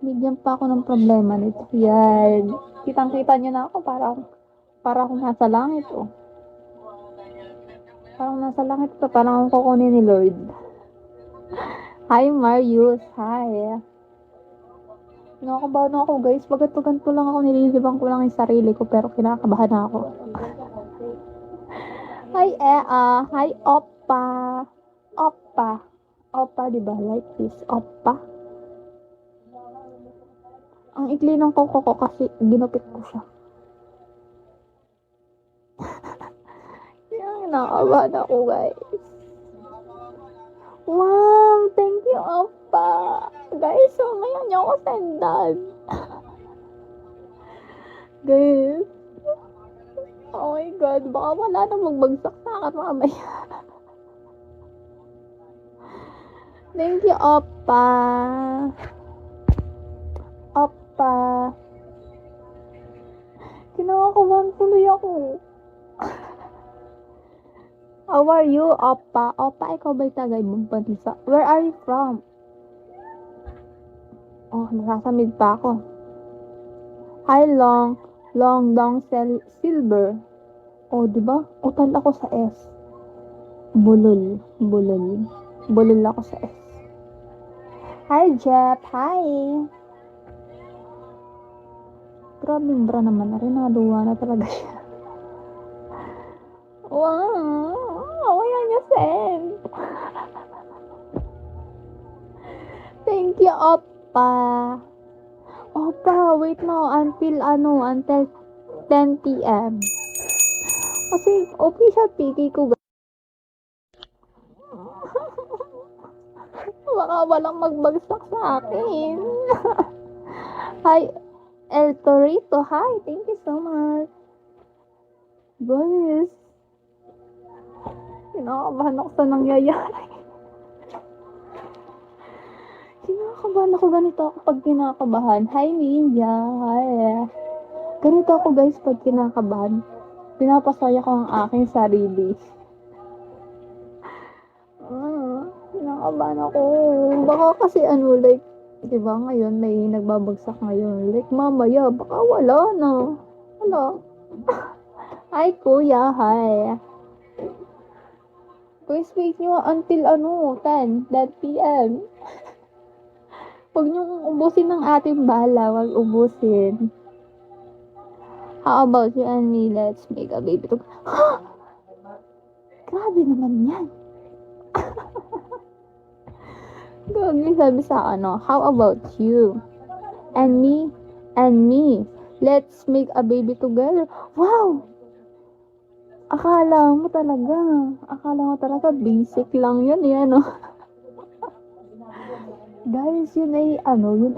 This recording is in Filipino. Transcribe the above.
Bigyan pa ako ng problema nito. Yan. Kitang-kita niyo na ako, para akong nasa langit, oh. Parang nasa langit pa, parang akong kukunin ni Lord. Hi, Marius. Hi. Nakakabahan ako, guys. Bagat-bagan ko lang ako, nililibang ko lang yung sarili ko, pero kinakabahan ako. Hi, Ea. Hi, Oppa. Oppa. Oppa, diba? Like this. Oppa. Ang ikli ng kuko ko kasi ginupit ko siya. Kaya nakakabahan ako, guys. Wow, thank you, Oppa. Guys, so ngayon niyo ako sendan. Guys. Oh my God, baka wala na magbagsak sa akin mamaya. Thank you, Oppa. Oppa. Kinakabahan tuloy ako. How are you, Oppa? Oppa, ikaw ba'y taga ibang bansa? Where are you from? Oh, nasasamid pa ako. Hi, Long Silver. Oh, diba? Utal ako sa S. Bulol ako sa S. Hi, Jeff. Hi. Grabe yung bra naman na rin. Nakaduwa na talaga siya. Wow. Kaya niya send. Thank you, Oppa. Oppa, wait mo. Until 10 p.m. Kasi official PK ko. Baka walang magbagsak sa akin. Hi, El Torito. Hi, thank you so much. Guys, kinakabahan ako sa nangyayari. Kinakabahan ako, ganito ako pag kinakabahan. Hi, Ninja. Hi. Ganito ako, guys, pag kinakabahan. Pinapasaya ko ang aking sarili. Kinakabahan ako. Baka kasi like, diba ngayon may nagbabagsak ngayon. Like, mamaya, baka wala na. Wala. Hi, kuya. Hi. Guys, wait nyo until 10 p.m. Huwag nyo ubusin ng ating bala. Huwag ubusin. How about you and me? Let's make a baby to... Grabe naman yan. Gagi sabi sa how about you? And me. Let's make a baby together. Wow! Akala mo talaga basic lang yun, yan, Guys, yun ay, yun